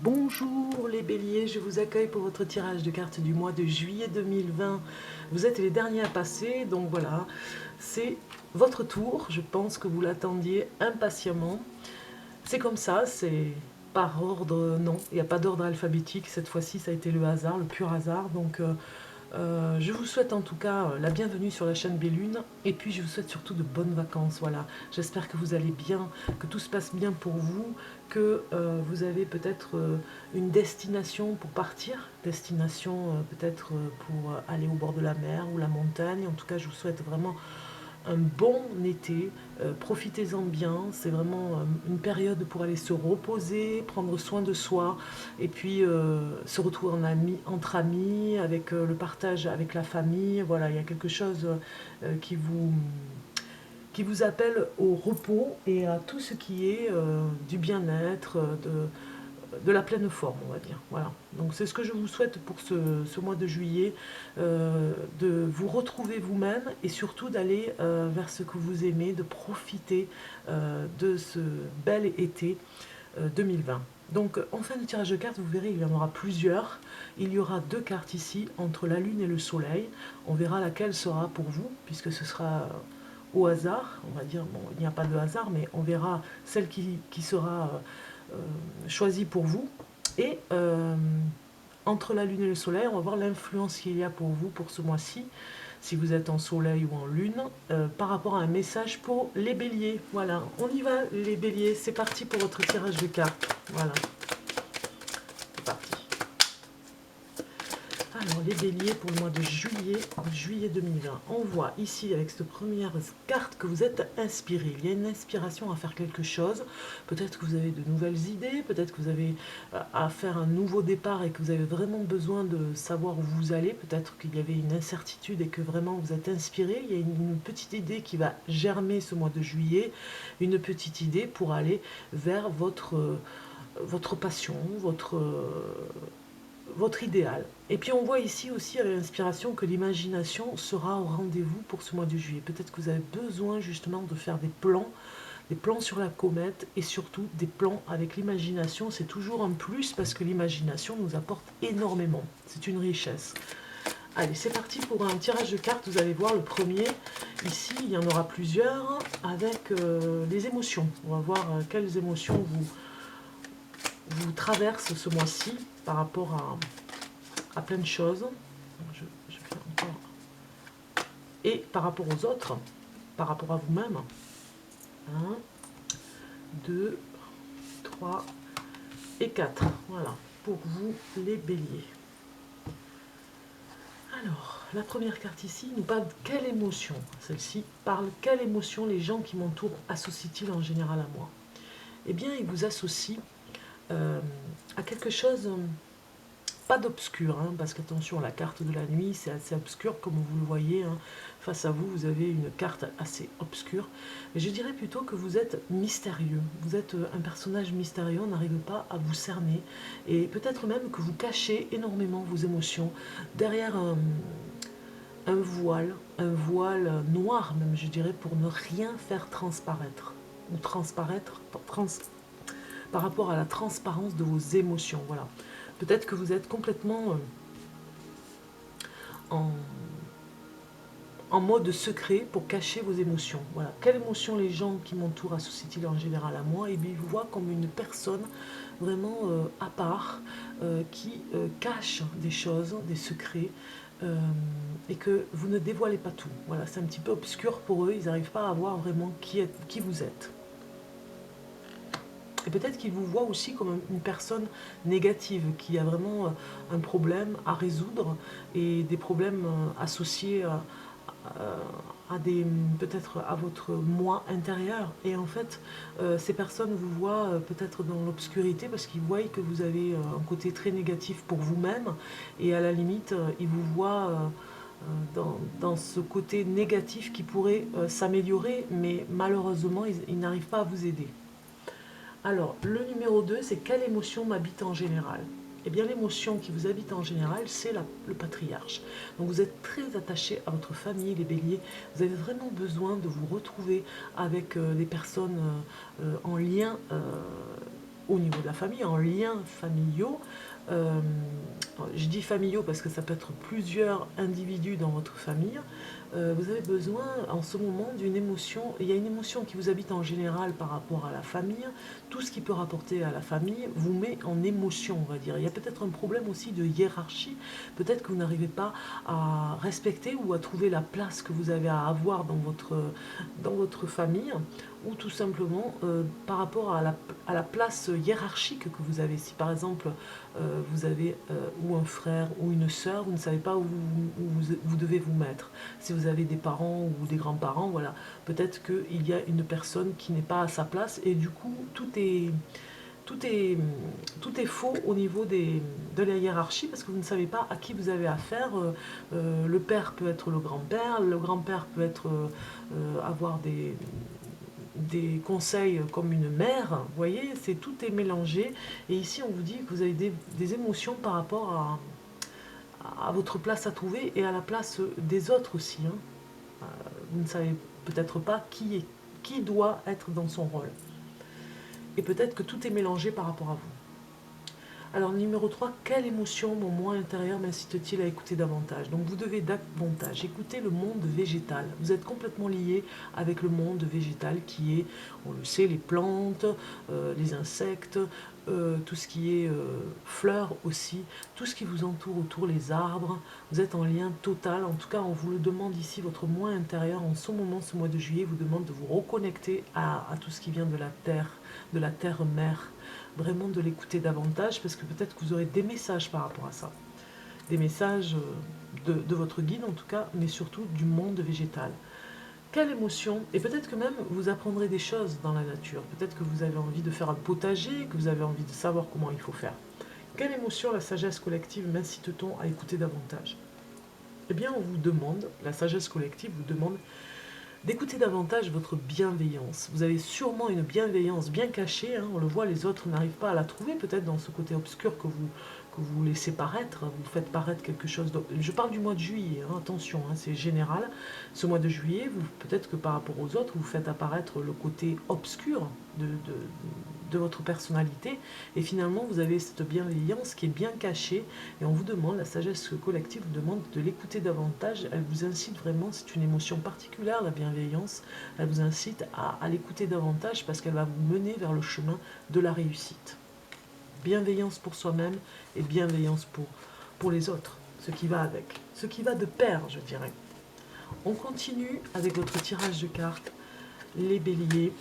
Bonjour les béliers, je vous accueille pour votre tirage de cartes du mois de juillet 2020. Vous êtes les derniers à passer, donc voilà, c'est votre tour. Je pense que vous l'attendiez impatiemment. C'est comme ça, c'est par ordre, non, il n'y a pas d'ordre alphabétique. Cette fois-ci, ça a été le hasard, le pur hasard. Donc je vous souhaite en tout cas la bienvenue sur la chaîne Bellune et puis je vous souhaite surtout de bonnes vacances. Voilà, j'espère que vous allez bien, que tout se passe bien pour vous, que vous avez peut-être une destination pour partir, destination peut-être pour aller au bord de la mer ou la montagne. En tout cas, je vous souhaite vraiment un bon été, profitez-en bien, c'est vraiment une période pour aller se reposer, prendre soin de soi, et puis se retrouver entre amis, avec le partage avec la famille. Voilà, il y a quelque chose qui vous appelle au repos et à tout ce qui est du bien-être, de la pleine forme, on va dire. Voilà. Donc c'est ce que je vous souhaite pour ce mois de juillet, de vous retrouver vous-même et surtout d'aller vers ce que vous aimez, de profiter de ce bel été 2020. Donc en fin de tirage de cartes, vous verrez, il y en aura plusieurs. Il y aura deux cartes ici, entre la Lune et le Soleil. On verra laquelle sera pour vous, puisque ce sera au hasard. On va dire, bon, il n'y a pas de hasard, mais on verra celle qui sera choisi pour vous. Et entre la Lune et le Soleil, on va voir l'influence qu'il y a pour vous pour ce mois-ci, si vous êtes en Soleil ou en Lune, par rapport à un message pour les Béliers. Voilà, on y va les Béliers, c'est parti pour votre tirage de cartes. Voilà, c'est parti. Alors, les béliers pour le mois de juillet 2020. On voit ici, avec cette première carte, que vous êtes inspiré. Il y a une inspiration à faire quelque chose. Peut-être que vous avez de nouvelles idées, peut-être que vous avez à faire un nouveau départ et que vous avez vraiment besoin de savoir où vous allez. Peut-être qu'il y avait une incertitude et que vraiment vous êtes inspiré. Il y a une petite idée qui va germer ce mois de juillet. Une petite idée pour aller vers votre passion, votre idéal. Et puis on voit ici aussi à l'inspiration que l'imagination sera au rendez-vous pour ce mois de juillet. Peut-être que vous avez besoin justement de faire des plans sur la comète et surtout des plans avec l'imagination. C'est toujours un plus parce que l'imagination nous apporte énormément. C'est une richesse. Allez, c'est parti pour un tirage de cartes. Vous allez voir le premier. Ici, il y en aura plusieurs avec les émotions. On va voir quelles émotions vous traversent ce mois-ci par rapport à plein de choses. Je fais encore. Et par rapport aux autres, par rapport à vous-même. 1, 2, 3 et 4. Voilà, pour vous les béliers. Alors, la première carte ici nous parle de quelle émotion. Celle-ci parle quelle émotion les gens qui m'entourent associent-ils en général à moi. Eh bien, ils vous associent à quelque chose. Pas d'obscur, hein, parce qu'attention, la carte de la nuit, c'est assez obscur, comme vous le voyez. Hein. Face à vous, vous avez une carte assez obscure. Mais je dirais plutôt que vous êtes mystérieux. Vous êtes un personnage mystérieux, on n'arrive pas à vous cerner. Et peut-être même que vous cachez énormément vos émotions derrière un voile noir même, je dirais, pour ne rien faire transparaître. Ou transparaître, par rapport à la transparence de vos émotions. Voilà. Peut-être que vous êtes complètement en mode secret pour cacher vos émotions. Voilà. Quelle émotion les gens qui m'entourent associent-ils en général à moi? Et bien, ils vous voient comme une personne vraiment à part, qui cache des choses, des secrets, et que vous ne dévoilez pas tout. Voilà, c'est un petit peu obscur pour eux, ils n'arrivent pas à voir vraiment qui vous êtes. Et peut-être qu'ils vous voient aussi comme une personne négative, qui a vraiment un problème à résoudre et des problèmes associés à des, peut-être à votre moi intérieur. Et en fait, ces personnes vous voient peut-être dans l'obscurité parce qu'ils voient que vous avez un côté très négatif pour vous-même et à la limite, ils vous voient dans ce côté négatif qui pourrait s'améliorer, mais malheureusement, ils n'arrivent pas à vous aider. Alors, le numéro 2, c'est quelle émotion m'habite en général? Eh bien, l'émotion qui vous habite en général, c'est le patriarche. Donc, vous êtes très attaché à votre famille, les béliers. Vous avez vraiment besoin de vous retrouver avec des personnes en lien au niveau de la famille, en liens familiaux. Euh, je dis familiaux parce que ça peut être plusieurs individus dans votre famille. Vous avez besoin en ce moment d'une émotion. Il y a une émotion qui vous habite en général par rapport à la famille. Tout ce qui peut rapporter à la famille vous met en émotion, on va dire. Il y a peut-être un problème aussi de hiérarchie. Peut-être que vous n'arrivez pas à respecter ou à trouver la place que vous avez à avoir dans votre famille, ou tout simplement par rapport à la place hiérarchique que vous avez. Si par exemple vous avez ou un frère ou une sœur, vous ne savez pas où vous devez vous mettre. Si vous avez des parents ou des grands-parents, voilà, peut-être qu'il y a une personne qui n'est pas à sa place et du coup tout est, tout est faux au niveau de la hiérarchie parce que vous ne savez pas à qui vous avez affaire. Le père peut être le grand-père peut être avoir des conseils comme une mère, vous voyez, tout est mélangé. Et ici, on vous dit que vous avez des émotions par rapport à votre place à trouver et à la place des autres aussi. Hein. Vous ne savez peut-être pas qui doit être dans son rôle. Et peut-être que tout est mélangé par rapport à vous. Alors, numéro 3, quelle émotion mon moi intérieur m'incite-t-il à écouter davantage? Donc, vous devez davantage écouter le monde végétal. Vous êtes complètement lié avec le monde végétal qui est, on le sait, les plantes, les insectes, tout ce qui est fleurs aussi, tout ce qui vous entoure autour, les arbres. Vous êtes en lien total. En tout cas, on vous le demande ici, votre moi intérieur, en ce moment, ce mois de juillet, vous demande de vous reconnecter à tout ce qui vient de la terre-mère. Vraiment de l'écouter davantage parce que peut-être que vous aurez des messages par rapport à ça. Des messages de votre guide en tout cas, mais surtout du monde végétal. Quelle émotion! Et peut-être que même vous apprendrez des choses dans la nature. Peut-être que vous avez envie de faire un potager, que vous avez envie de savoir comment il faut faire. Quelle émotion la sagesse collective m'incite-t-on à écouter davantage? Eh bien, on vous demande, la sagesse collective vous demande d'écouter davantage votre bienveillance. Vous avez sûrement une bienveillance bien cachée, hein, on le voit, les autres n'arrivent pas à la trouver, peut-être dans ce côté obscur que vous laissez paraître, vous faites paraître quelque chose d'autre. Je parle du mois de juillet, hein, attention, hein, c'est général. Ce mois de juillet, peut-être que par rapport aux autres, vous faites apparaître le côté obscur de votre personnalité, et finalement vous avez cette bienveillance qui est bien cachée, et on vous demande, la sagesse collective vous demande de l'écouter davantage. Elle vous incite vraiment, c'est une émotion particulière, la bienveillance, elle vous incite à l'écouter davantage parce qu'elle va vous mener vers le chemin de la réussite. Bienveillance pour soi-même et bienveillance pour les autres, ce qui va avec, ce qui va de pair, je dirais. On continue avec votre tirage de cartes, les béliers,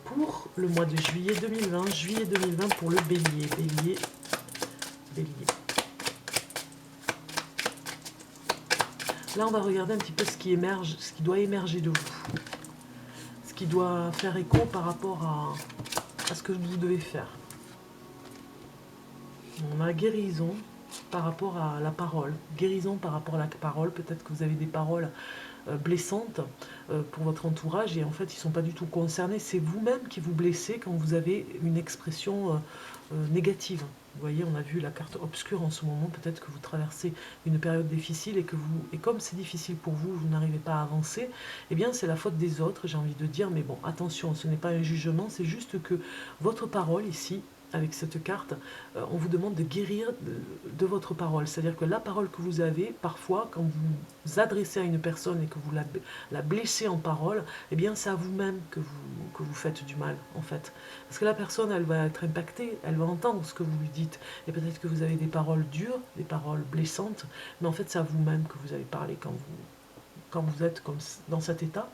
pour le mois de juillet 2020, pour le bélier, bélier. Là, on va regarder un petit peu ce qui émerge, ce qui doit émerger de vous, ce qui doit faire écho par rapport à ce que vous devez faire. On a guérison par rapport à la parole, guérison par rapport à la parole, peut-être que vous avez des paroles blessantes pour votre entourage et en fait ils ne sont pas du tout concernés, c'est vous-même qui vous blessez quand vous avez une expression négative. Vous voyez, on a vu la carte obscure en ce moment, peut-être que vous traversez une période difficile et comme c'est difficile pour vous, vous n'arrivez pas à avancer, eh bien c'est la faute des autres, j'ai envie de dire, mais bon, attention, ce n'est pas un jugement, c'est juste que votre parole ici, avec cette carte, on vous demande de guérir de votre parole. C'est-à-dire que la parole que vous avez, parfois, quand vous vous adressez à une personne et que vous la blessez en parole, eh bien, c'est à vous-même que vous faites du mal, en fait. Parce que la personne, elle va être impactée, elle va entendre ce que vous lui dites. Et peut-être que vous avez des paroles dures, des paroles blessantes, mais en fait, c'est à vous-même que vous avez parlé quand vous êtes comme dans cet état.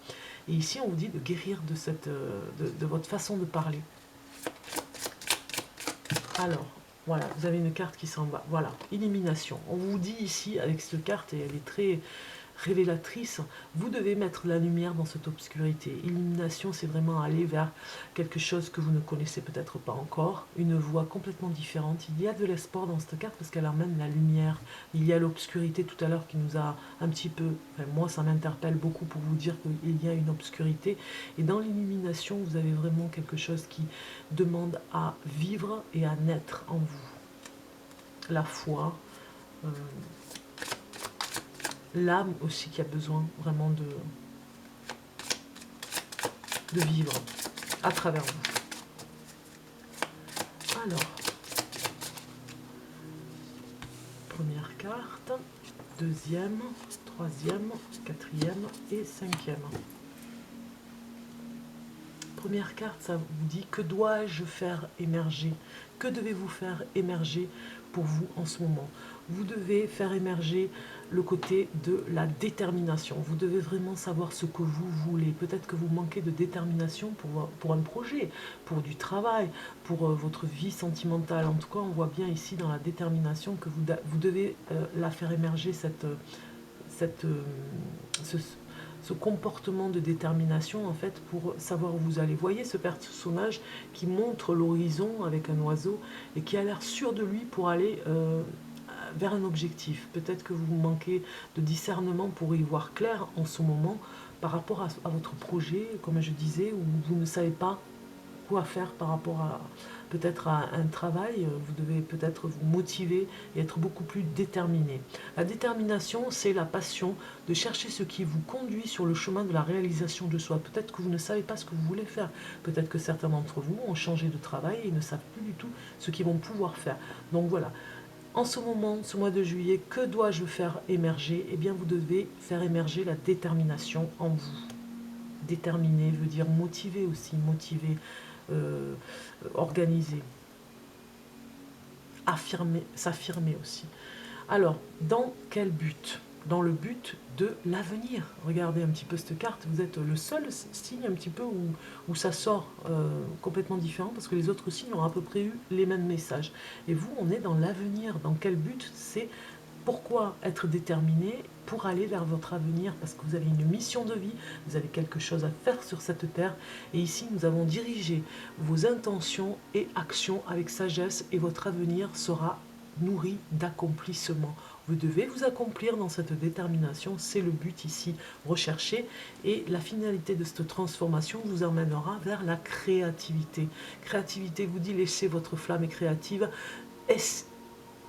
Et ici, on vous dit de guérir de votre façon de parler. Alors, voilà, vous avez une carte qui s'en va. Voilà, élimination. On vous dit ici, avec cette carte, et elle est très révélatrice, vous devez mettre la lumière dans cette obscurité. Élimination, c'est vraiment aller vers quelque chose que vous ne connaissez peut-être pas encore, une voie complètement différente. Il y a de l'espoir dans cette carte parce qu'elle amène la lumière. Il y a l'obscurité tout à l'heure qui nous a un petit peu... Enfin, moi, ça m'interpelle beaucoup pour vous dire qu'il y a une obscurité. Et dans l'illumination, vous avez vraiment quelque chose qui demande à vivre et à naître en vous. La foi, l'âme aussi qui a besoin vraiment de vivre à travers vous. Alors, première carte, deuxième, troisième, quatrième et cinquième. Première carte, ça vous dit que dois-je faire émerger? Que devez-vous faire émerger pour vous en ce moment? Vous devez faire émerger le côté de la détermination. Vous devez vraiment savoir ce que vous voulez. Peut-être que vous manquez de détermination pour un projet, pour du travail, pour votre vie sentimentale. En tout cas, on voit bien ici dans la détermination que vous devez la faire émerger, ce comportement de détermination en fait pour savoir où vous allez. Voyez ce personnage qui montre l'horizon avec un oiseau et qui a l'air sûr de lui pour aller vers un objectif. Peut-être que vous manquez de discernement pour y voir clair en ce moment par rapport à votre projet, comme je disais, où vous ne savez pas quoi faire par rapport à peut-être à un travail. Vous devez peut-être vous motiver et être beaucoup plus déterminé. La détermination, c'est la passion de chercher ce qui vous conduit sur le chemin de la réalisation de soi. Peut-être que vous ne savez pas ce que vous voulez faire. Peut-être que certains d'entre vous ont changé de travail et ne savent plus du tout ce qu'ils vont pouvoir faire. Donc voilà. En ce moment, ce mois de juillet, que dois-je faire émerger? Eh bien, vous devez faire émerger la détermination en vous. Déterminer veut dire motiver aussi, motiver, organiser, affirmer, s'affirmer aussi. Alors, dans quel but? Dans le but de l'avenir. Regardez un petit peu cette carte, vous êtes le seul signe un petit peu où ça sort complètement différent, parce que les autres signes ont à peu près eu les mêmes messages. Et vous, on est dans l'avenir. Dans quel but? C'est pourquoi être déterminé pour aller vers votre avenir, parce que vous avez une mission de vie, vous avez quelque chose à faire sur cette terre. Et ici, nous avons dirigé vos intentions et actions avec sagesse, et votre avenir sera nourri d'accomplissement. Vous devez vous accomplir dans cette détermination, c'est le but ici recherché, et la finalité de cette transformation vous emmènera vers la créativité. Créativité vous dit laissez votre flamme créative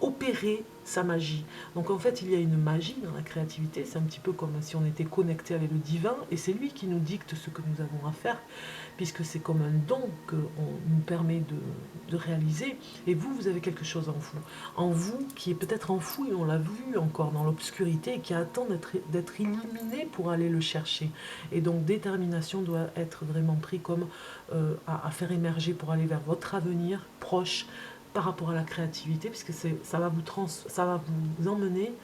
opérer sa magie. Donc en fait, il y a une magie dans la créativité, c'est un petit peu comme si on était connecté avec le divin, et c'est lui qui nous dicte ce que nous avons à faire, puisque c'est comme un don qu'on nous permet de réaliser, et vous, vous avez quelque chose en vous qui est peut-être enfoui, on l'a vu encore dans l'obscurité, et qui attend d'être illuminé pour aller le chercher. Et donc détermination doit être vraiment pris comme à faire émerger pour aller vers votre avenir proche, par rapport à la créativité, puisque ça va vous emmener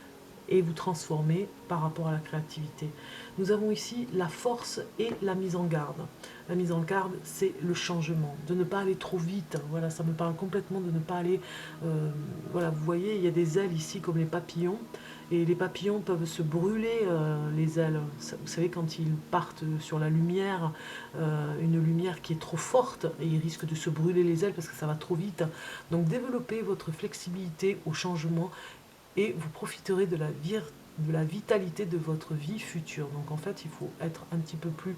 et vous transformer par rapport à la créativité. Nous avons ici la force et la mise en garde. La mise en garde, c'est le changement, de ne pas aller trop vite. Voilà, ça me parle complètement de ne pas aller... voilà, vous voyez, il y a des ailes ici comme les papillons, et les papillons peuvent se brûler les ailes. Vous savez, quand ils partent sur la lumière, une lumière qui est trop forte, et ils risquent de se brûler les ailes parce que ça va trop vite. Donc développez votre flexibilité au changement, et vous profiterez de la vitalité de votre vie future. Donc en fait, il faut être un petit peu plus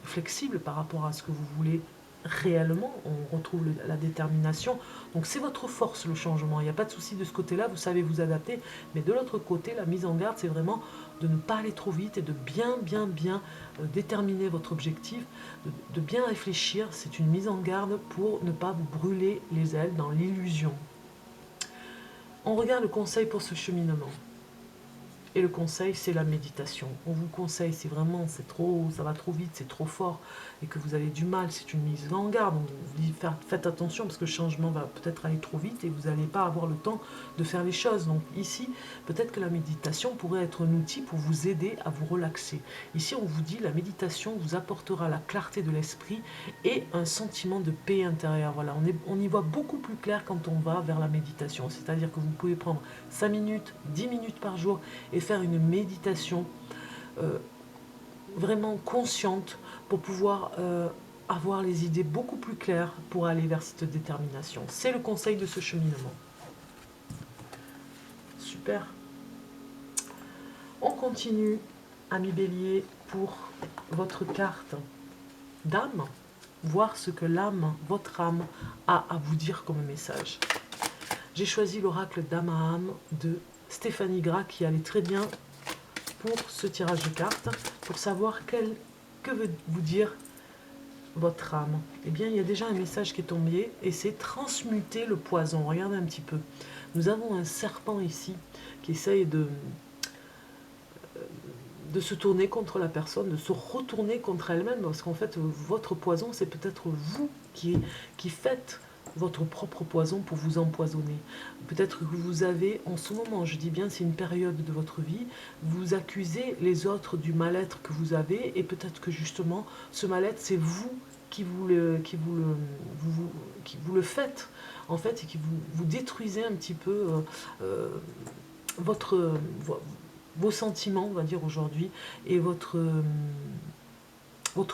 flexible par rapport à ce que vous voulez réellement. On retrouve la détermination. Donc c'est votre force, le changement. Il n'y a pas de souci de ce côté-là, vous savez vous adapter. Mais de l'autre côté, la mise en garde, c'est vraiment de ne pas aller trop vite et de bien déterminer votre objectif, de bien réfléchir. C'est une mise en garde pour ne pas vous brûler les ailes dans l'illusion. On regarde le conseil pour ce cheminement. Et le conseil, c'est la méditation. On vous conseille, si vraiment ça va trop vite, c'est trop fort, et que vous avez du mal, c'est une mise en garde. On vous dit faites attention, parce que le changement va peut-être aller trop vite, et vous n'allez pas avoir le temps de faire les choses. Donc ici, peut-être que la méditation pourrait être un outil pour vous aider à vous relaxer. Ici, on vous dit, la méditation vous apportera la clarté de l'esprit et un sentiment de paix intérieure. Voilà, on y voit beaucoup plus clair quand on va vers la méditation. C'est-à-dire que vous pouvez prendre 5 minutes, 10 minutes par jour, et faire une méditation vraiment consciente pour pouvoir avoir les idées beaucoup plus claires pour aller vers cette détermination. C'est le conseil de ce cheminement. Super. On continue, ami Bélier, pour votre carte d'âme, voir ce que l'âme, votre âme, a à vous dire comme message. J'ai choisi l'oracle d'âme à âme de Stéphanie Gras, qui allait très bien pour ce tirage de cartes, pour savoir que veut vous dire votre âme? Eh bien, il y a déjà un message qui est tombé, et c'est transmuter le poison. Regardez un petit peu. Nous avons un serpent ici qui essaye de se tourner contre la personne, de se retourner contre elle-même, parce qu'en fait, votre poison, c'est peut-être vous qui faites votre propre poison pour vous empoisonner. Peut-être que vous avez, en ce moment, je dis bien, c'est une période de votre vie, vous accusez les autres du mal-être que vous avez, et peut-être que justement, ce mal-être, c'est vous qui vous le faites, en fait, et qui vous détruisez un petit peu votre, vos sentiments, on va dire aujourd'hui, et votre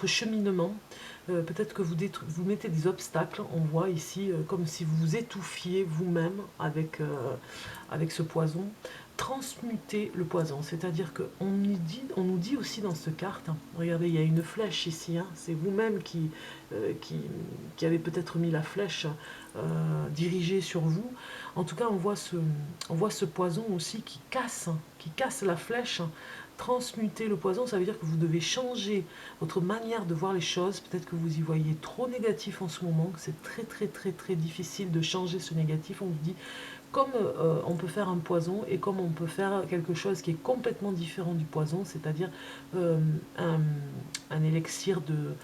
cheminement. Peut-être que vous mettez des obstacles, on voit ici, comme si vous vous étouffiez vous-même avec ce poison. Transmuter le poison, c'est-à-dire qu'on nous dit aussi dans cette carte, hein, regardez, il y a une flèche ici, hein, c'est vous-même qui avez peut-être mis la flèche dirigée sur vous. En tout cas, on voit ce poison aussi qui casse la flèche. Transmuter le poison, ça veut dire que vous devez changer votre manière de voir les choses. Peut-être que vous y voyez trop négatif en ce moment, que c'est très très très très difficile de changer ce négatif. On vous dit comme on peut faire un poison et comme on peut faire quelque chose qui est complètement différent du poison, c'est-à-dire euh, un, un élixir de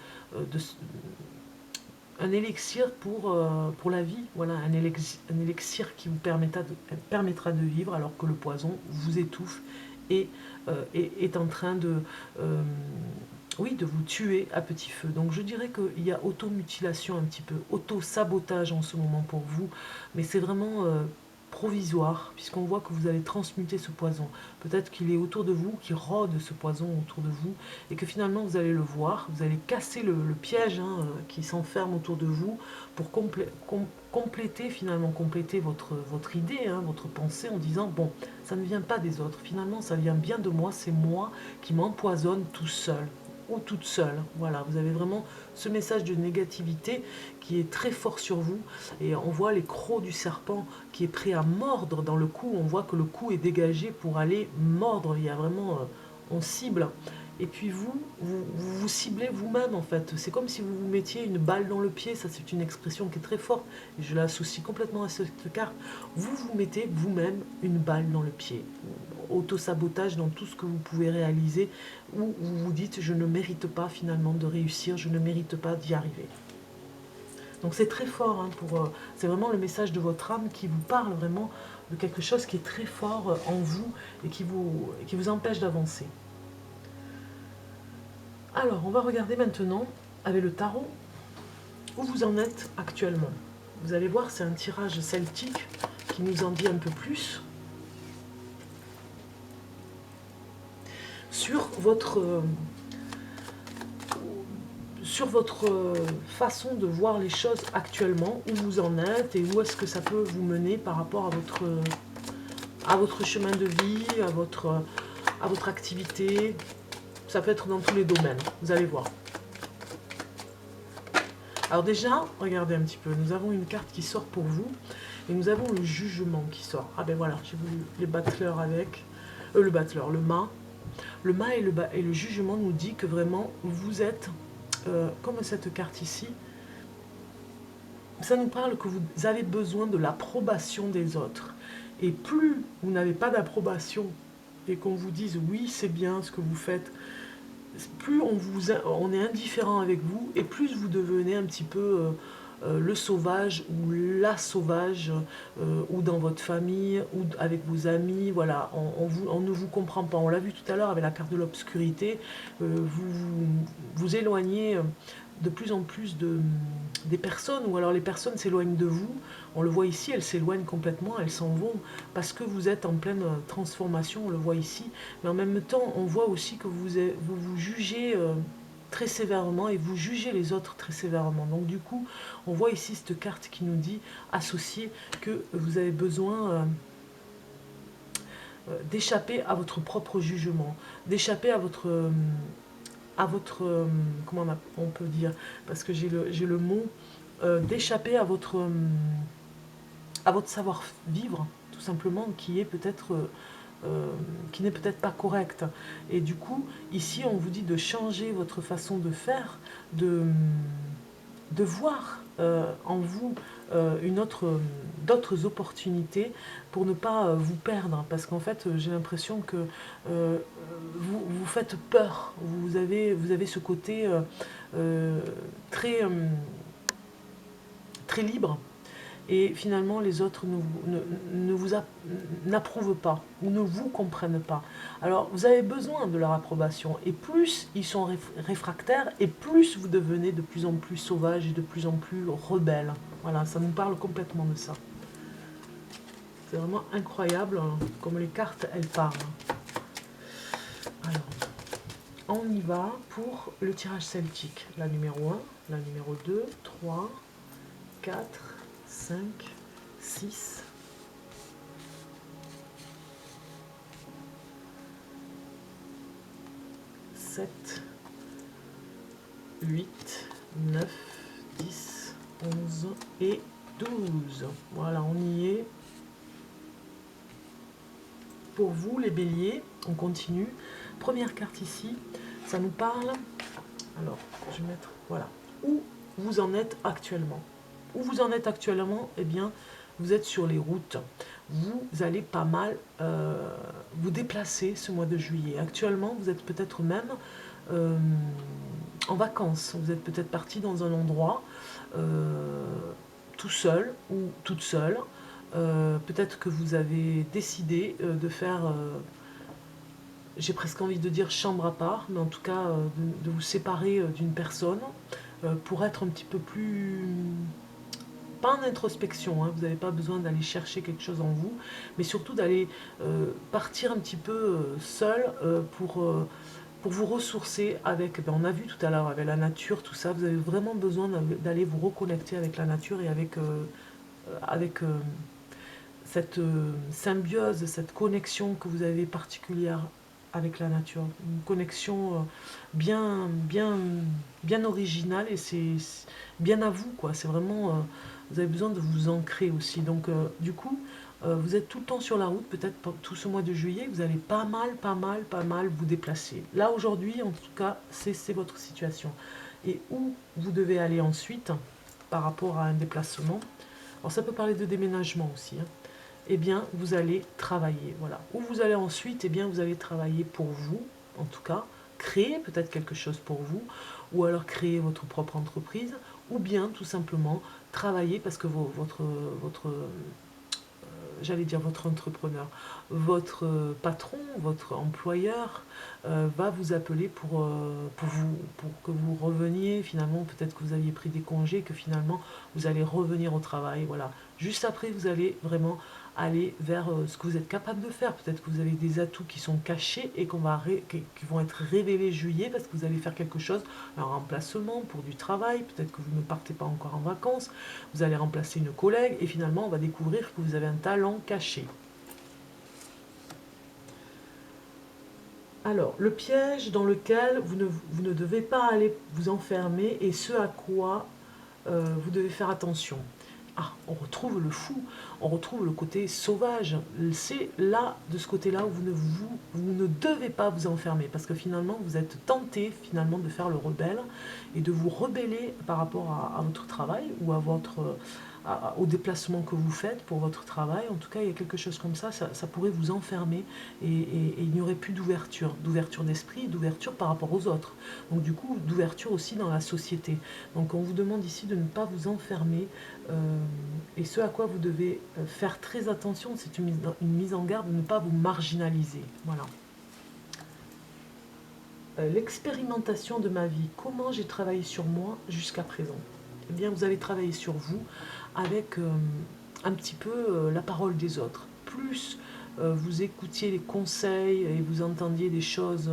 un élixir pour la vie, voilà, un élixir qui vous permettra de vivre alors que le poison vous étouffe et est en train euh, oui, de vous tuer à petit feu. Donc je dirais qu'il y a automutilation un petit peu, auto-sabotage en ce moment pour vous, mais c'est vraiment provisoire, puisqu'on voit que vous allez transmuter ce poison. Peut-être qu'il est autour de vous, qu'il rôde ce poison autour de vous, et que finalement vous allez le voir, vous allez casser le piège hein, qui s'enferme autour de vous pour compléter votre idée, hein, votre pensée en disant, bon, ça ne vient pas des autres, finalement ça vient bien de moi, c'est moi qui m'empoisonne tout seul ou toute seule. Voilà, vous avez vraiment ce message de négativité qui est très fort sur vous. Et on voit les crocs du serpent qui est prêt à mordre dans le cou. On voit que le cou est dégagé pour aller mordre. Il y a vraiment, on cible. Et puis vous ciblez vous-même en fait. C'est comme si vous vous mettiez une balle dans le pied. Ça, c'est une expression qui est très forte. Et je l'associe complètement à cette carte. Vous vous mettez vous-même une balle dans le pied. Auto-sabotage dans tout ce que vous pouvez réaliser, où vous vous dites je ne mérite pas finalement de réussir, je ne mérite pas d'y arriver. Donc c'est très fort, hein, c'est vraiment le message de votre âme qui vous parle vraiment de quelque chose qui est très fort en vous et qui vous empêche d'avancer. Alors on va regarder maintenant avec le tarot où vous en êtes actuellement. Vous allez voir, c'est un tirage celtique qui nous en dit un peu plus sur votre façon de voir les choses actuellement, où vous en êtes et où est-ce que ça peut vous mener par rapport à votre chemin de vie, à votre activité. Ça peut être dans tous les domaines, vous allez voir. Alors déjà, regardez un petit peu, nous avons une carte qui sort pour vous, et nous avons le jugement qui sort. Ah ben voilà, j'ai voulu les battleurs avec, le mât. Le mât et le jugement nous dit que vraiment, vous êtes, comme cette carte ici, ça nous parle que vous avez besoin de l'approbation des autres. Et plus vous n'avez pas d'approbation, et qu'on vous dise oui, c'est bien ce que vous faites, plus on est indifférent avec vous, et plus vous devenez un petit peu le sauvage ou la sauvage, ou dans votre famille, ou avec vos amis, voilà, on ne vous comprend pas. On l'a vu tout à l'heure avec la carte de l'obscurité, vous éloignez de plus en plus des personnes, ou alors les personnes s'éloignent de vous. On le voit ici, elles s'éloignent complètement, elles s'en vont, parce que vous êtes en pleine transformation, on le voit ici. Mais en même temps, on voit aussi que vous jugez très sévèrement, et vous jugez les autres très sévèrement. Donc du coup, on voit ici cette carte qui nous dit, associée, que vous avez besoin d'échapper à votre propre jugement, d'échapper comment on peut dire, parce que j'ai le mot, d'échapper à votre savoir-vivre, tout simplement, qui est peut-être qui n'est peut-être pas correct. Et du coup, ici, on vous dit de changer votre façon de faire, de voir en vous d'autres opportunités pour ne pas vous perdre. Parce qu'en fait, j'ai l'impression que vous faites peur. Vous avez ce côté euh, très, très libre et finalement les autres ne vous n'approuvent pas ou ne vous comprennent pas. Alors vous avez besoin de leur approbation et plus ils sont réfractaires et plus vous devenez de plus en plus sauvage et de plus en plus rebelle. Voilà, ça nous parle complètement de ça. C'est vraiment incroyable hein, comme les cartes elles parlent. Alors, on y va pour le tirage celtique. La numéro 1, la numéro 2, 3, 4, 5, 6, 7, 8, 9, 10, 11 et 12. Voilà, on y est. Pour vous, les béliers, on continue. Première carte ici, ça nous parle. Alors, je vais mettre, voilà, où vous en êtes actuellement. Où vous en êtes actuellement, eh bien, vous êtes sur les routes. Vous allez pas mal vous déplacer ce mois de juillet. Actuellement, vous êtes peut-être même en vacances. Vous êtes peut-être parti dans un endroit tout seul ou toute seule. Peut-être que vous avez décidé de faire, j'ai presque envie de dire chambre à part, mais en tout cas de vous séparer d'une personne pour être un petit peu plus pas en introspection, hein, vous n'avez pas besoin d'aller chercher quelque chose en vous, mais surtout d'aller partir un petit peu seul pour vous ressourcer avec, ben on a vu tout à l'heure, avec la nature, tout ça, vous avez vraiment besoin d'aller vous reconnecter avec la nature et avec cette symbiose, cette connexion que vous avez particulière avec la nature. Une connexion bien originale et c'est bien à vous, quoi. C'est vraiment, vous avez besoin de vous ancrer aussi. Donc, du coup, vous êtes tout le temps sur la route, peut-être tout ce mois de juillet, vous allez pas mal vous déplacer. Là, aujourd'hui, en tout cas, c'est votre situation. Et où vous devez aller ensuite, par rapport à un déplacement, alors ça peut parler de déménagement aussi, hein, eh bien, vous allez travailler. Voilà. Où vous allez ensuite, eh bien, vous allez travailler pour vous, en tout cas, créer peut-être quelque chose pour vous, ou alors créer votre propre entreprise, ou bien tout simplement travailler parce que j'allais dire votre entrepreneur, votre patron, votre employeur va vous appeler pour que vous reveniez. Finalement, peut-être que vous aviez pris des congés, que finalement vous allez revenir au travail. Voilà. Juste après, vous allez vraiment aller vers ce que vous êtes capable de faire. Peut-être que vous avez des atouts qui sont cachés et qui vont être révélés juillet parce que vous allez faire quelque chose, un remplacement pour du travail. Peut-être que vous ne partez pas encore en vacances. Vous allez remplacer une collègue et finalement, on va découvrir que vous avez un talent caché. Alors, le piège dans lequel vous ne devez pas aller vous enfermer et ce à quoi vous devez faire attention. Ah, on retrouve le fou, on retrouve le côté sauvage. C'est là, de ce côté-là, où vous ne devez pas vous enfermer parce que finalement, vous êtes tenté finalement de faire le rebelle et de vous rebeller par rapport à votre travail ou à au déplacement que vous faites pour votre travail. En tout cas, il y a quelque chose comme ça pourrait vous enfermer et il n'y aurait plus d'ouverture d'esprit, d'ouverture par rapport aux autres. Donc du coup, d'ouverture aussi dans la société. Donc on vous demande ici de ne pas vous enfermer et ce à quoi vous devez faire très attention, c'est une mise en garde de ne pas vous marginaliser. Voilà. L'expérimentation de ma vie, comment j'ai travaillé sur moi jusqu'à présent. Eh bien, vous avez travaillé sur vous avec un petit peu la parole des autres. Plus vous écoutiez les conseils et vous entendiez des choses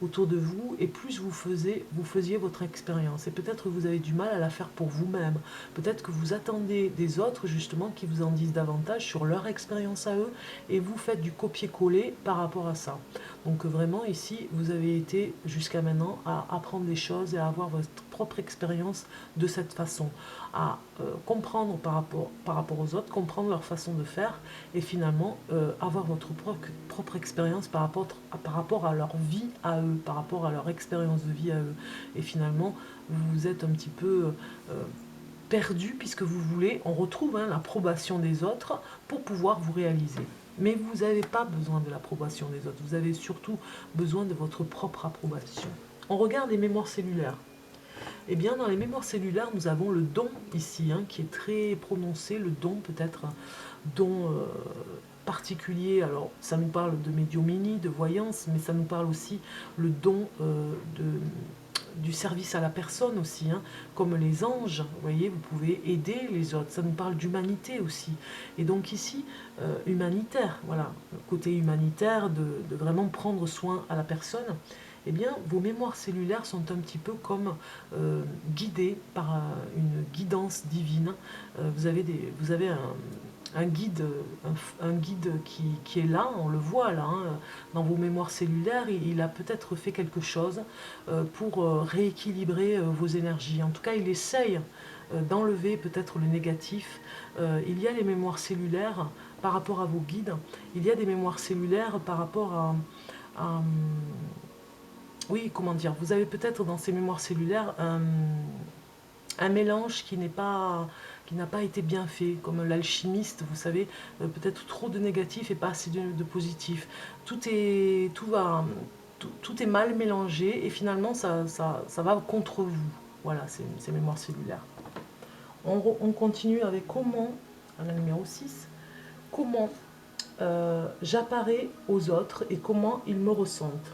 autour de vous, et plus vous faisiez votre expérience. Et peut-être que vous avez du mal à la faire pour vous-même. Peut-être que vous attendez des autres, justement, qui vous en disent davantage sur leur expérience à eux, et vous faites du copier-coller par rapport à ça. Donc vraiment, ici, vous avez été jusqu'à maintenant à apprendre des choses et à avoir votre propre expérience de cette façon, à comprendre par rapport aux autres, comprendre leur façon de faire, et finalement avoir votre propre expérience par rapport à leur vie à eux, par rapport à leur expérience de vie à eux. Et finalement, vous êtes un petit peu perdu, puisque vous voulez, on retrouve l'approbation des autres pour pouvoir vous réaliser. Mais vous n'avez pas besoin de l'approbation des autres, vous avez surtout besoin de votre propre approbation. On regarde les mémoires cellulaires. Eh bien, dans les mémoires cellulaires, nous avons le don ici, qui est très prononcé, le don peut-être, don particulier. Alors, ça nous parle de médiumnie, de voyance, mais ça nous parle aussi le don du service à la personne aussi, comme les anges, vous voyez, vous pouvez aider les autres, ça nous parle d'humanité aussi. Et donc ici, humanitaire, voilà, côté humanitaire, de vraiment prendre soin à la personne. Eh bien, vos mémoires cellulaires sont un petit peu comme guidées par une guidance divine. Vous avez un guide, un guide qui est là, on le voit là, dans vos mémoires cellulaires, il a peut-être fait quelque chose pour rééquilibrer vos énergies. En tout cas, il essaye d'enlever peut-être le négatif. Il y a les mémoires cellulaires par rapport à vos guides, il y a des mémoires cellulaires par rapport à oui, comment dire, vous avez peut-être dans ces mémoires cellulaires un mélange qui n'a pas été bien fait, comme l'alchimiste, vous savez, peut-être trop de négatif et pas assez de positif. Tout est mal mélangé, et finalement ça va contre vous. Voilà, ces mémoires cellulaires. On continue avec comment, à la numéro 6, comment j'apparais aux autres et comment ils me ressentent.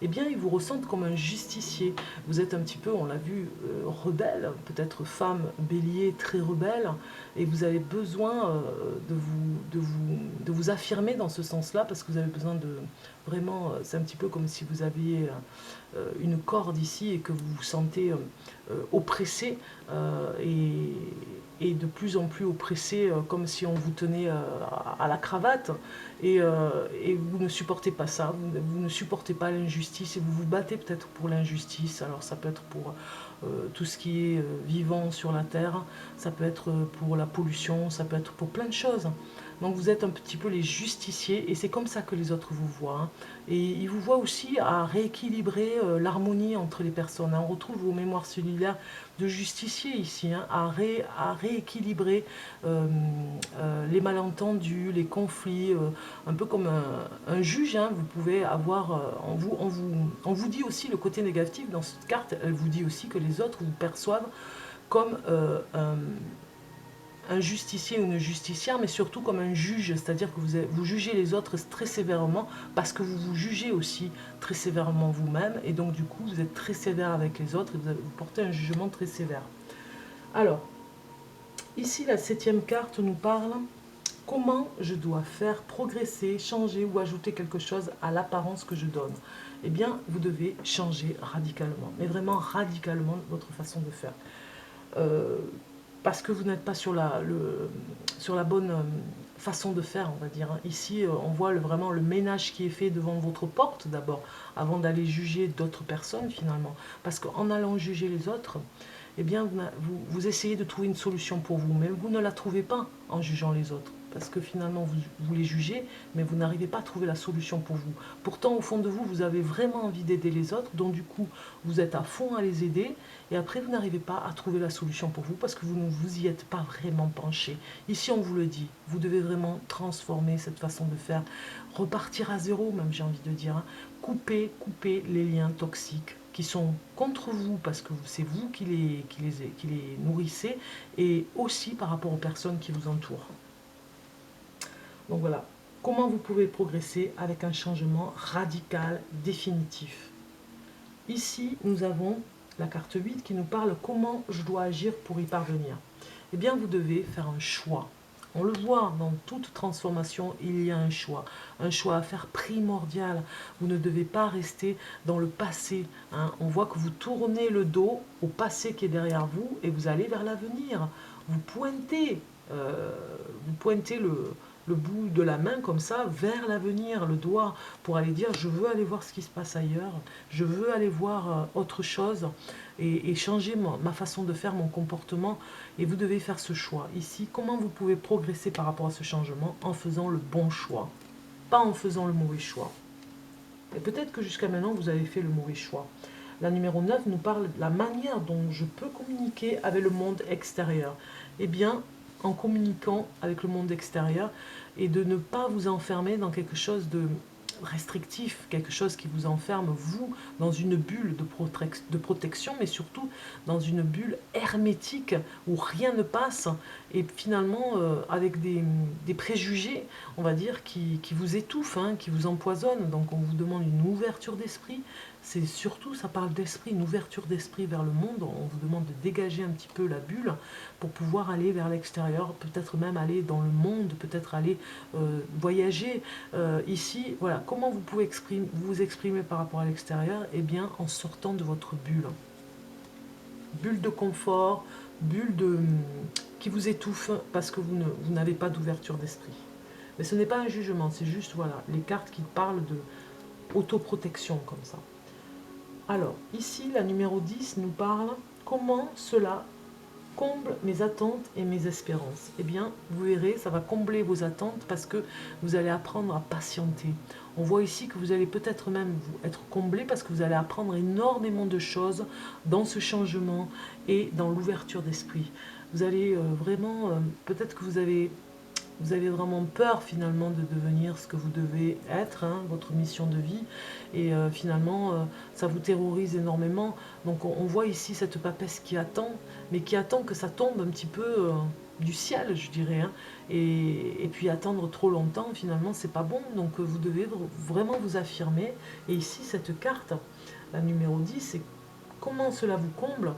Eh bien, ils vous ressentent comme un justicier. Vous êtes un petit peu, on l'a vu, rebelle, peut-être femme bélier très rebelle, et vous avez besoin de vous affirmer dans ce sens-là, parce que vous avez besoin de vraiment, c'est un petit peu comme si vous aviez une corde ici et que vous vous sentez oppressé, et de plus en plus oppressé, comme si on vous tenait à la cravate, et vous ne supportez pas ça, vous ne supportez pas l'injustice, et vous vous battez peut-être pour l'injustice. Alors ça peut être pour tout ce qui est vivant sur la terre, ça peut être pour la pollution, ça peut être pour plein de choses. Donc vous êtes un petit peu les justiciers, et c'est comme ça que les autres vous voient. Et ils vous voient aussi à rééquilibrer l'harmonie entre les personnes. On retrouve vos mémoires cellulaires de justiciers ici, à rééquilibrer les malentendus, les conflits, un peu comme un juge. Vous pouvez avoir, on vous dit aussi le côté négatif dans cette carte, elle vous dit aussi que les autres vous perçoivent comme un justicier ou une justicière, mais surtout comme un juge, c'est-à-dire que vous jugez les autres très sévèrement, parce que vous vous jugez aussi très sévèrement vous-même, et donc du coup vous êtes très sévère avec les autres, et vous portez un jugement très sévère. Alors, ici la 7e carte nous parle comment je dois faire progresser, changer ou ajouter quelque chose à l'apparence que je donne. Eh bien, vous devez changer radicalement, mais vraiment radicalement votre façon de faire. Parce que vous n'êtes pas sur la bonne façon de faire, on va dire. Ici, on voit vraiment le ménage qui est fait devant votre porte d'abord, avant d'aller juger d'autres personnes finalement. Parce qu'en allant juger les autres, eh bien, vous essayez de trouver une solution pour vous, mais vous ne la trouvez pas en jugeant les autres. Parce que finalement, vous les jugez, mais vous n'arrivez pas à trouver la solution pour vous. Pourtant, au fond de vous, vous avez vraiment envie d'aider les autres, donc du coup, vous êtes à fond à les aider, et après, vous n'arrivez pas à trouver la solution pour vous, parce que vous ne vous y êtes pas vraiment penché. Ici, on vous le dit, vous devez vraiment transformer cette façon de faire, repartir à zéro, même j'ai envie de dire, couper les liens toxiques qui sont contre vous, parce que c'est vous qui les nourrissez, et aussi par rapport aux personnes qui vous entourent. Donc voilà, comment vous pouvez progresser avec un changement radical, définitif. Ici, nous avons la carte 8 qui nous parle comment je dois agir pour y parvenir. Eh bien, vous devez faire un choix. On le voit, dans toute transformation, il y a un choix à faire primordial. Vous ne devez pas rester dans le passé. On voit que vous tournez le dos au passé qui est derrière vous, et vous allez vers l'avenir. Vous pointez le bout de la main comme ça vers l'avenir, le doigt, pour aller dire je veux aller voir ce qui se passe ailleurs, je veux aller voir autre chose et changer ma façon de faire, mon comportement. Et vous devez faire ce choix. Ici, comment vous pouvez progresser par rapport à ce changement? En faisant le bon choix, pas en faisant le mauvais choix. Et peut-être que jusqu'à maintenant, vous avez fait le mauvais choix. La numéro 9 nous parle de la manière dont je peux communiquer avec le monde extérieur. Eh bien, en communiquant avec le monde extérieur et de ne pas vous enfermer dans quelque chose de restrictif, quelque chose qui vous enferme, vous, dans une bulle de protection, mais surtout dans une bulle hermétique où rien ne passe, et finalement avec des préjugés, on va dire, qui vous étouffent, hein, qui vous empoisonnent. Donc on vous demande une ouverture d'esprit, c'est surtout, ça parle d'esprit, une ouverture d'esprit vers le monde. On vous demande de dégager un petit peu la bulle pour pouvoir aller vers l'extérieur, peut-être même aller dans le monde, peut-être aller voyager. Ici, voilà, comment vous pouvez vous exprimer par rapport à l'extérieur? Eh bien, en sortant de votre bulle. Bulle de confort, bulle qui vous étouffe parce que vous n'avez pas d'ouverture d'esprit. Mais ce n'est pas un jugement, c'est juste, voilà, les cartes qui parlent de autoprotection comme ça. Alors, ici, la numéro 10 nous parle comment cela comble mes attentes et mes espérances. Eh bien, vous verrez, ça va combler vos attentes parce que vous allez apprendre à patienter. On voit ici que vous allez peut-être même être comblé parce que vous allez apprendre énormément de choses dans ce changement et dans l'ouverture d'esprit. Vous allez vraiment, peut-être que vous avez vraiment peur finalement de devenir ce que vous devez être, hein, votre mission de vie, et finalement ça vous terrorise énormément. Donc on voit ici cette papesse qui attend, mais qui attend que ça tombe un petit peu du ciel, je dirais, hein. Et puis attendre trop longtemps, finalement c'est pas bon. Donc vous devez vraiment vous affirmer. Et ici cette carte, la numéro 10, c'est comment cela vous comble.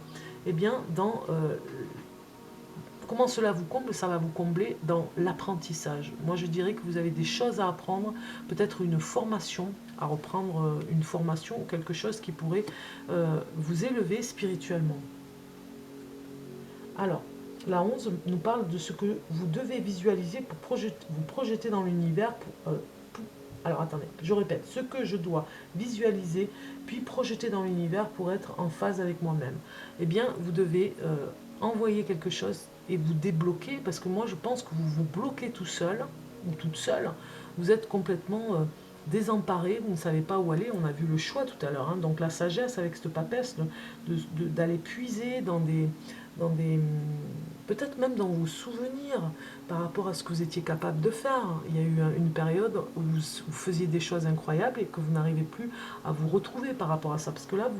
Eh bien dans comment cela vous comble? Ça va vous combler dans l'apprentissage. Moi, je dirais que vous avez des choses à apprendre, peut-être une formation, à reprendre une formation ou quelque chose qui pourrait vous élever spirituellement. Alors, la 11 nous parle de ce que vous devez visualiser pour vous projeter dans l'univers. Alors, attendez, je répète, ce que je dois visualiser, puis projeter dans l'univers pour être en phase avec moi-même. Eh bien, vous devez envoyer quelque chose et vous débloquer, parce que moi je pense que vous vous bloquez tout seul ou toute seule, vous êtes complètement désemparé, vous ne savez pas où aller. On a vu le choix tout à l'heure, hein. Donc la sagesse avec cette papesse, d'aller puiser dans des peut-être même dans vos souvenirs par rapport à ce que vous étiez capable de faire. Il y a eu une période où vous faisiez des choses incroyables et que vous n'arrivez plus à vous retrouver par rapport à ça, parce que là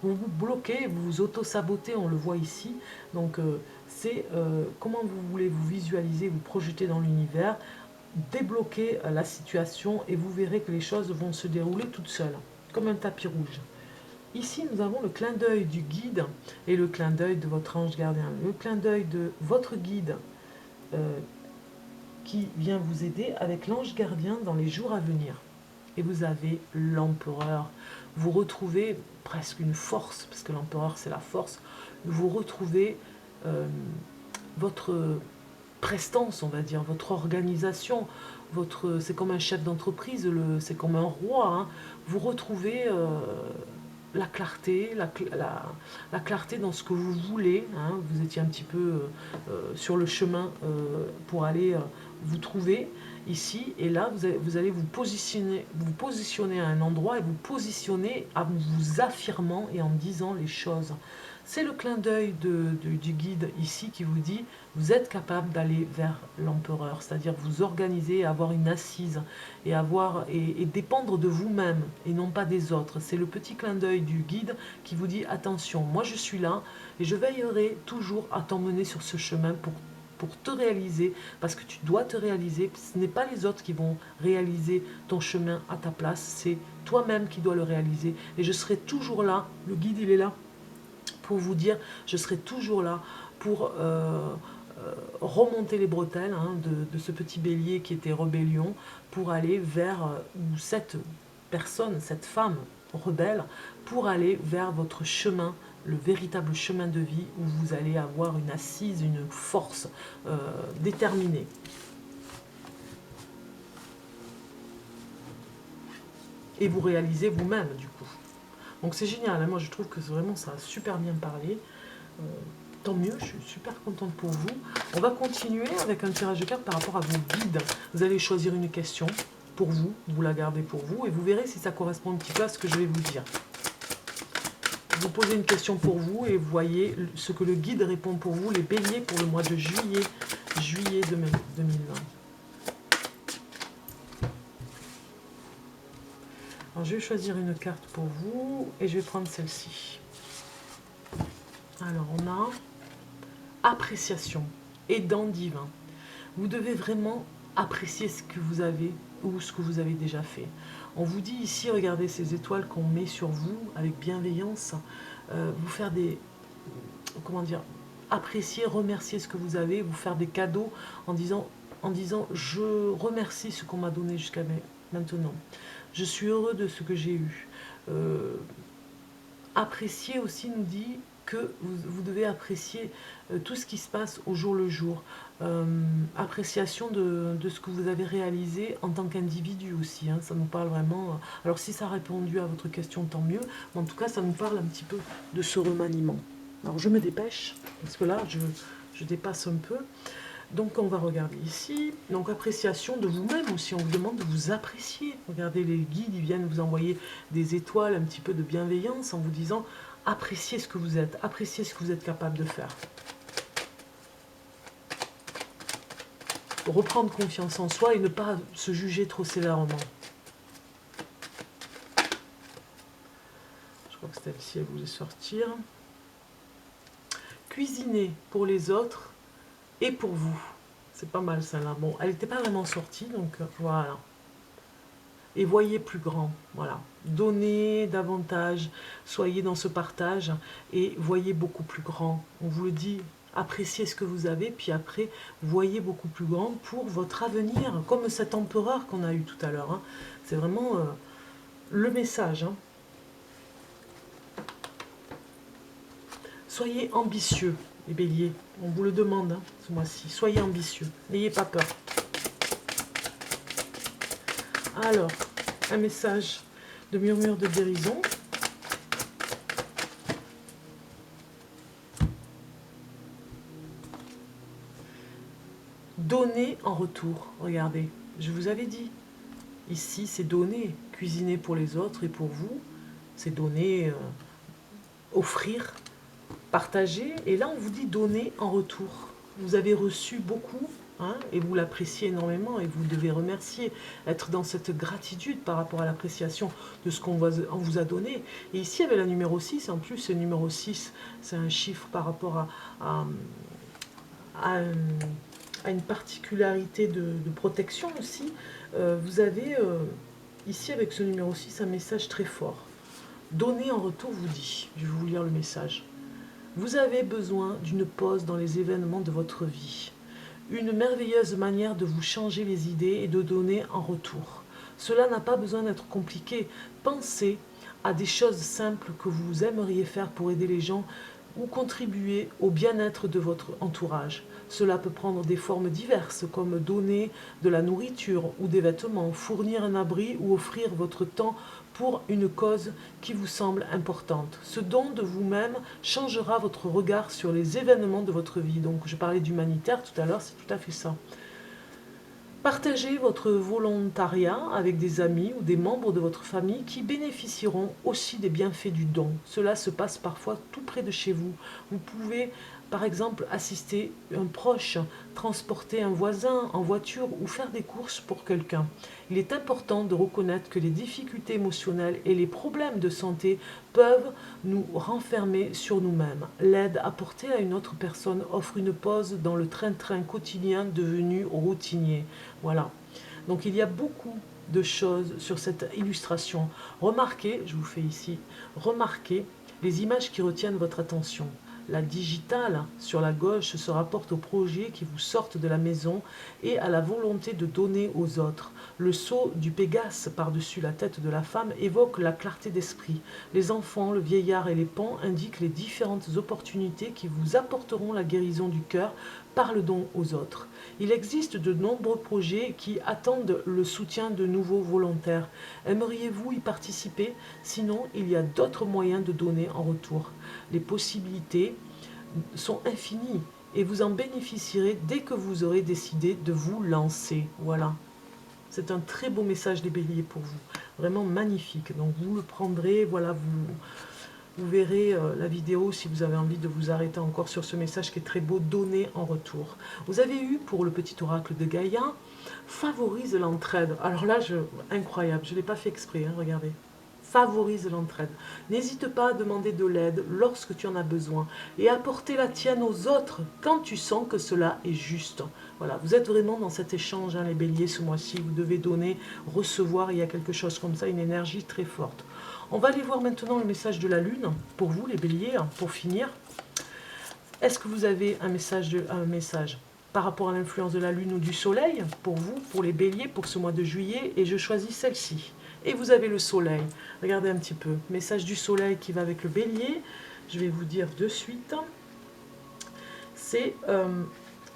vous bloquez, vous vous auto-sabotez, on le voit ici. Donc c'est comment vous voulez vous visualiser, vous projeter dans l'univers, débloquer la situation, et vous verrez que les choses vont se dérouler toutes seules, comme un tapis rouge. Ici, nous avons le clin d'œil du guide et le clin d'œil de votre ange gardien. Le clin d'œil de votre guide qui vient vous aider avec l'ange gardien dans les jours à venir. Et vous avez l'empereur. Vous retrouvez presque une force, parce que l'empereur c'est la force. Vous retrouvez votre prestance, on va dire, votre organisation, c'est comme un chef d'entreprise, c'est comme un roi, hein. Vous retrouvez la clarté, la clarté dans ce que vous voulez, hein. Vous étiez un petit peu sur le chemin pour aller vous trouver ici, et là vous allez vous positionner à un endroit, et vous positionner en vous affirmant et en disant les choses. C'est le clin d'œil du guide ici qui vous dit vous êtes capable d'aller vers l'empereur, c'est-à-dire vous organiser, avoir une assise et dépendre de vous-même et non pas des autres. C'est le petit clin d'œil du guide qui vous dit attention, moi je suis là et je veillerai toujours à t'emmener sur ce chemin pour te réaliser, parce que tu dois te réaliser. Ce n'est pas les autres qui vont réaliser ton chemin à ta place, c'est toi-même qui dois le réaliser. Et je serai toujours là, le guide il est là pour vous dire, je serai toujours là pour remonter les bretelles, hein, de ce petit bélier qui était rébellion, pour aller vers où cette personne, cette femme rebelle, pour aller vers votre chemin, le véritable chemin de vie où vous allez avoir une assise, une force déterminée. et vous réalisez vous-même du coup. Donc c'est génial, hein. Moi je trouve que vraiment ça a super bien parlé. Tant mieux, je suis super contente pour vous. On va continuer avec un tirage de cartes par rapport à vos guides. Vous allez choisir une question pour vous, vous la gardez pour vous, et vous verrez si ça correspond un petit peu à ce que je vais vous dire. Vous posez une question pour vous et vous voyez ce que le guide répond pour vous, les béliers pour le mois de juillet 2020. Alors je vais choisir une carte pour vous et je vais prendre celle-ci. Alors on a appréciation, aidant divin. Vous devez vraiment apprécier ce que vous avez ou ce que vous avez déjà fait. On vous dit ici, regardez ces étoiles qu'on met sur vous avec bienveillance, vous faire des, comment dire, apprécier, remercier ce que vous avez, vous faire des cadeaux en disant je remercie ce qu'on m'a donné jusqu'à maintenant. Je suis heureux de ce que j'ai eu. Apprécier aussi nous dit que vous devez apprécier tout ce qui se passe au jour le jour. Appréciation de ce que vous avez réalisé en tant qu'individu aussi, hein, ça nous parle vraiment. Alors si ça a répondu à votre question, tant mieux, mais en tout cas ça nous parle un petit peu de ce remaniement. Alors je me dépêche, parce que là je dépasse un peu. Donc on va regarder ici, donc appréciation de vous-même aussi, on vous demande de vous apprécier. Regardez, les guides, ils viennent vous envoyer des étoiles, un petit peu de bienveillance en vous disant appréciez ce que vous êtes, appréciez ce que vous êtes capable de faire. Reprendre confiance en soi et ne pas se juger trop sévèrement. Je crois que celle-ci, elle voulait sortir. Cuisiner pour les autres et pour vous. C'est pas mal celle-là. Bon, elle n'était pas vraiment sortie, donc voilà. Et voyez plus grand, voilà. Donnez davantage, soyez dans ce partage et voyez beaucoup plus grand. On vous le dit, appréciez ce que vous avez, puis après, voyez beaucoup plus grand pour votre avenir, comme cet empereur qu'on a eu tout à l'heure. Hein. C'est vraiment le message. Hein. Soyez ambitieux, les béliers. On vous le demande hein, ce mois-ci. Soyez ambitieux, n'ayez pas peur. Alors, un message de murmure de guérison. Donner en retour. Regardez, je vous avais dit. Ici, c'est donner. Cuisiner pour les autres et pour vous. C'est donner, offrir, partager. Et là, on vous dit donner en retour. Vous avez reçu beaucoup. Hein, et vous l'appréciez énormément et vous devez remercier, être dans cette gratitude par rapport à l'appréciation de ce qu'on vous a donné. Et ici, il y avait la numéro 6, en plus, le numéro 6, c'est un chiffre par rapport à une particularité de protection aussi. Vous avez ici, avec ce numéro 6, un message très fort. Donner en retour vous dit, je vais vous lire le message. Vous avez besoin d'une pause dans les événements de votre vie. Une merveilleuse manière de vous changer les idées et de donner en retour. Cela n'a pas besoin d'être compliqué. Pensez à des choses simples que vous aimeriez faire pour aider les gens ou contribuer au bien-être de votre entourage. Cela peut prendre des formes diverses, comme donner de la nourriture ou des vêtements, fournir un abri ou offrir votre temps pour une cause qui vous semble importante. Ce don de vous-même changera votre regard sur les événements de votre vie. Donc je parlais d'humanitaire tout à l'heure, c'est tout à fait ça. Partagez votre volontariat avec des amis ou des membres de votre famille qui bénéficieront aussi des bienfaits du don. Cela se passe parfois tout près de chez vous. Vous pouvez par exemple assister un proche, transporter un voisin en voiture ou faire des courses pour quelqu'un. Il est important de reconnaître que les difficultés émotionnelles et les problèmes de santé peuvent nous renfermer sur nous-mêmes. L'aide apportée à une autre personne offre une pause dans le train-train quotidien devenu routinier. Voilà. Donc il y a beaucoup de choses sur cette illustration. Remarquez, je vous fais ici, remarquez les images qui retiennent votre attention. La digitale, sur la gauche, se rapporte aux projets qui vous sortent de la maison et à la volonté de donner aux autres. Le sceau du Pégase par-dessus la tête de la femme évoque la clarté d'esprit. Les enfants, le vieillard et les pans indiquent les différentes opportunités qui vous apporteront la guérison du cœur par le don aux autres. Il existe de nombreux projets qui attendent le soutien de nouveaux volontaires. Aimeriez-vous y participer? Sinon, il y a d'autres moyens de donner en retour. Les possibilités sont infinies et vous en bénéficierez dès que vous aurez décidé de vous lancer. Voilà. C'est un très beau message des béliers pour vous. Vraiment magnifique. Donc vous le prendrez, voilà, vous verrez la vidéo si vous avez envie de vous arrêter encore sur ce message qui est très beau, donner en retour. Vous avez eu pour le petit oracle de Gaïa, favorise l'entraide. Alors là, incroyable, je ne l'ai pas fait exprès, hein, regardez. Favorise l'entraide. N'hésite pas à demander de l'aide lorsque tu en as besoin et apporter la tienne aux autres quand tu sens que cela est juste. Voilà, vous êtes vraiment dans cet échange, hein, les béliers, ce mois-ci. Vous devez donner, recevoir, il y a quelque chose comme ça, une énergie très forte. On va aller voir maintenant le message de la lune, pour vous les béliers, pour finir. Est-ce que vous avez un message par rapport à l'influence de la lune ou du soleil, pour vous, pour les béliers, pour ce mois de juillet? Et je choisis celle-ci. Et vous avez le soleil. Regardez un petit peu. Message du soleil qui va avec le bélier. Je vais vous dire de suite. C'est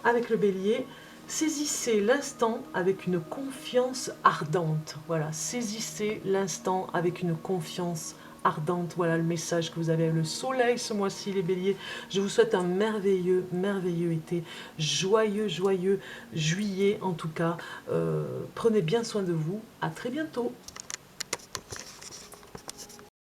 avec le bélier. Saisissez l'instant avec une confiance ardente. Voilà, saisissez l'instant avec une confiance ardente. Voilà le message que vous avez. Le soleil ce mois-ci, les béliers. Je vous souhaite un merveilleux, merveilleux été. Joyeux, joyeux juillet en tout cas. Prenez bien soin de vous. À très bientôt.